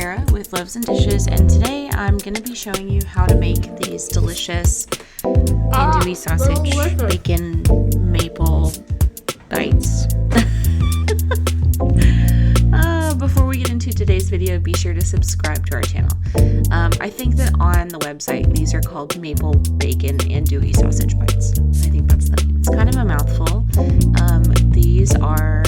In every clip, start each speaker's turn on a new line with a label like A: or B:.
A: Sarah with Loaves and Dishes, and today I'm going to be showing you how to make these delicious andouille sausage bacon maple bites. Before we get into today's video, be sure to subscribe to our channel. I think that on the website these are called Maple Bacon Andouille Sausage bites. I think that's the name. It's kind of a mouthful. These are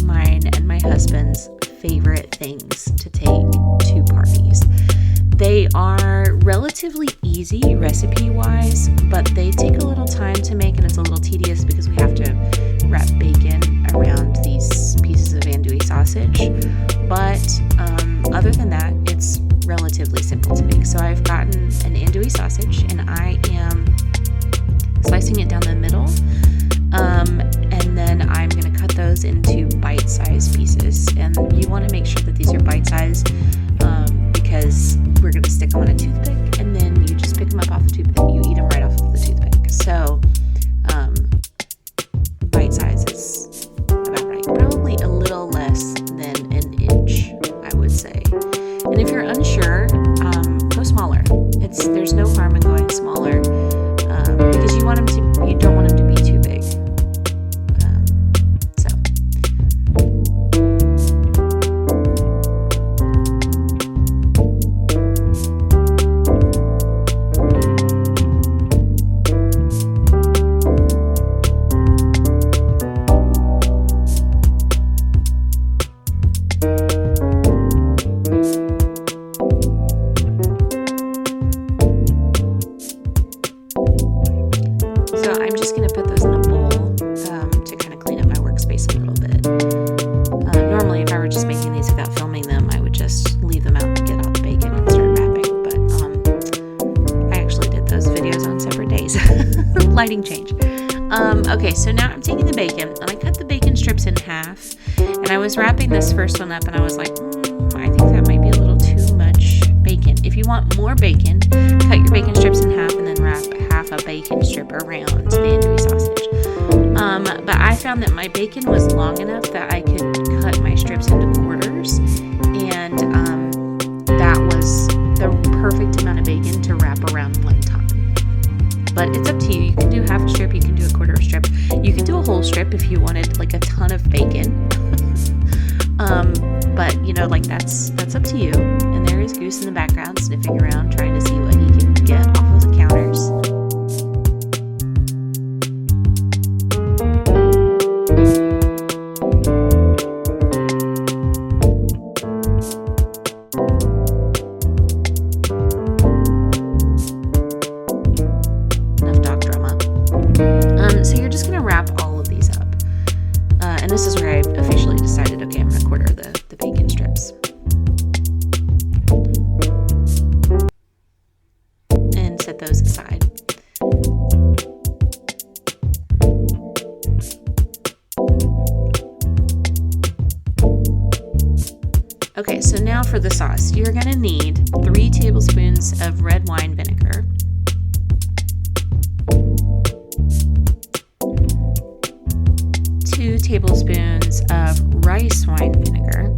A: mine and my husband's favorite things to take to parties. They are relatively easy recipe-wise, but they take a little time to make, and it's a little tedious because we have to wrap bacon around these pieces of andouille sausage. But other than that, it's relatively simple to make. So I've gotten an andouille sausage, and I am slicing it down the middle, and then I'm going to cut those into bite-sized pieces. And you want to make sure that these are bite-sized because we're going to stick them on a toothpick, and then you just pick them up off the toothpick. You eat them right off of the toothpick. So bite size is about right. Probably a little less than an inch, I would say. And if you're unsure, go smaller. There's no harm in going smaller because you don't want them to be too big. So I'm just going to put those in a bowl to kind of clean up my workspace a little bit. Normally, if I were just making these without filming them, I would just leave them out to get out the bacon and start wrapping. But I actually did those videos on separate days. Lighting change. Okay, so now I'm taking the bacon, and I cut the bacon strips in half. And I was wrapping this first one up, and I was like, I think that might be a little too much bacon. If you want more bacon, cut your bacon strips in half and then wrap half a bacon strip around the andouille sausage. But I found that my bacon was long enough that I could cut my strips into quarters, and that was the perfect amount of bacon to wrap around one time. But it's up to you. You can do half a strip, you can do a quarter of a strip, you can do a whole strip if you wanted like a ton of bacon. But you know, like that's up to you. And there is Goose in the background sniffing around trying to see what he can get off of the counters. Enough dog drama. So you're just gonna wrap all of these up. And this is where I officially decided, okay, I'm gonna quarter the bacon strips. And set those aside. Okay, so now for the sauce. You're going to need 3 tablespoons of red wine vinegar, 2 tablespoons of rice wine vinegar,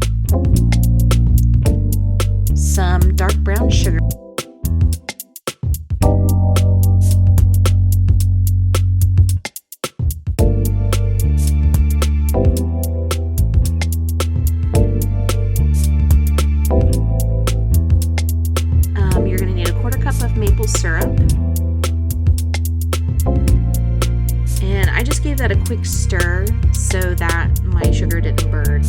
A: some dark brown sugar, you're going to need a 1/4 cup of maple syrup, and I just gave that a quick stir so that my sugar didn't burn.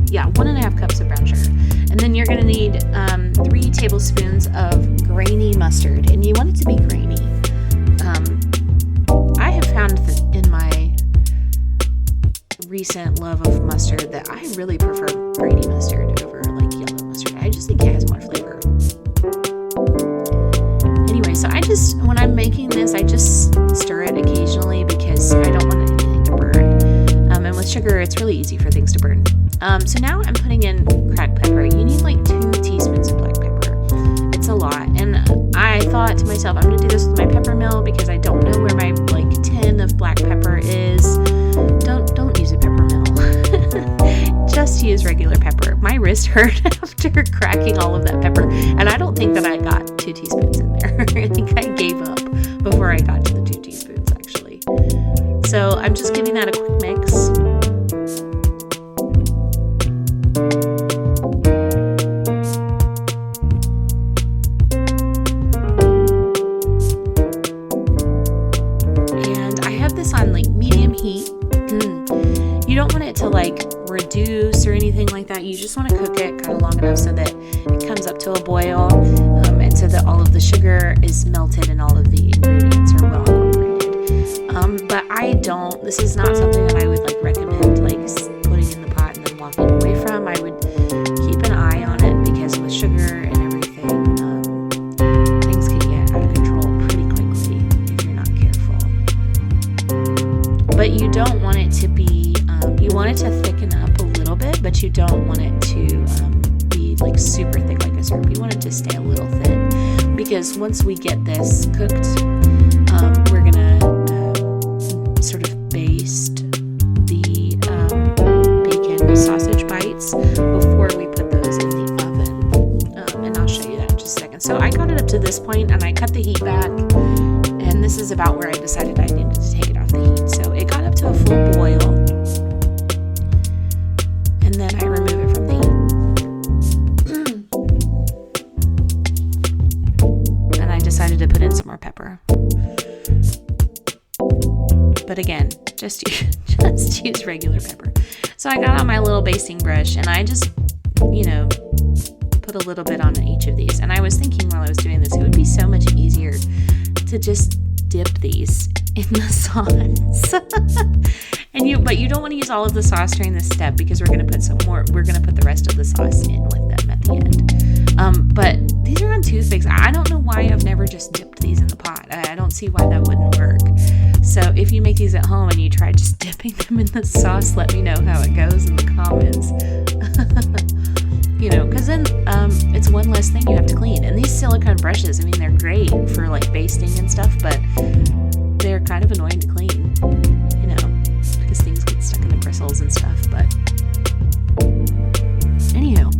A: Yeah, 1.5 cups of brown sugar. And then you're going to need 3 tablespoons of grainy mustard, and you want it to be grainy. I have found that in my recent love of mustard that I really prefer grainy mustard over like yellow mustard. I just think it has more flavor. Anyway, so when I'm making this, I just stir it occasionally because I don't want anything to burn. And with sugar, it's really easy for things to burn. So now I'm putting in cracked pepper. You need like 2 teaspoons of black pepper. It's a lot. And I thought to myself, I'm going to do this with my pepper mill because I don't know where my like tin of black pepper is. Don't use a pepper mill. just use regular pepper. My wrist hurt after cracking all of that pepper, and I don't think that I got 2 teaspoons in there. I think I gave up before I got to the 2 teaspoons actually. So I'm just giving that a quick mix. And I have this on like medium heat. You don't want it to like reduce or anything like that. You just want to cook it kind of long enough so that it comes up to a boil, and so that all of the sugar is melted and all of the ingredients are well incorporated. But I don't, this is not something that I would like recommend like putting in the pot and then walking away from. I would keep an eye on it because with sugar and everything, things can get out of control pretty quickly if you're not careful. But you don't want it to be, you want it to thicken up a little bit, but you don't want it to be like super thick like a syrup. You want it to stay a little thin, because once we get this cooked, we're gonna sort of baste the bacon sausage bites before we put those in the oven, and I'll show you that in just a second. So I got it up to this point and I cut the heat back, and this is about where I decided I needed to take it off the heat. So it got up to a full boil, and then I remove it from the heat. And I decided to put in some more pepper. But again, just use regular pepper. So I got out my little basting brush and I just, put a little bit on each of these. And I was thinking while I was doing this, it would be so much easier to just dip these in the sauce. But you don't want to use all of the sauce during this step, because we're going to put the rest of the sauce in with them at the end. But these are on toothpicks. I don't know why I've never just dipped these in the pot. I don't see why that wouldn't work. So if you make these at home and you try just dipping them in the sauce, let me know how it goes in the comments. Because then it's one less thing you have to clean. And these silicone brushes, I mean, they're great for like basting and stuff, but they're kind of annoying to clean, because things get stuck in the bristles and stuff. But anywho.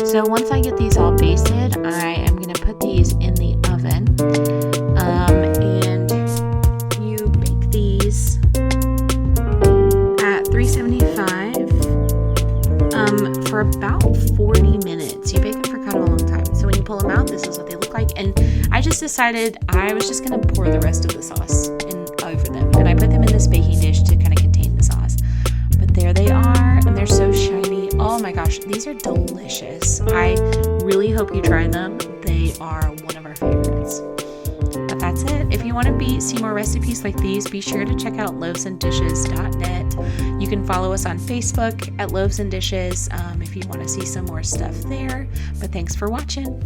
A: So once I get these all basted, I am going to put these in the oven, and you bake these at 375 for about 40 minutes. You bake them for kind of a long time. So when you pull them out, this is what they look like. And I just decided I was just going to pour the rest of the sauce over them, and I put them in this baking dish to kind of contain the sauce. But there they are, and they're so shiny. Oh my gosh, these are delicious. I really hope you try them. They are one of our favorites. But that's it. If you want to see more recipes like these, be sure to check out loavesandishes.net. You can follow us on Facebook at Loaves and Dishes if you want to see some more stuff there. But thanks for watching.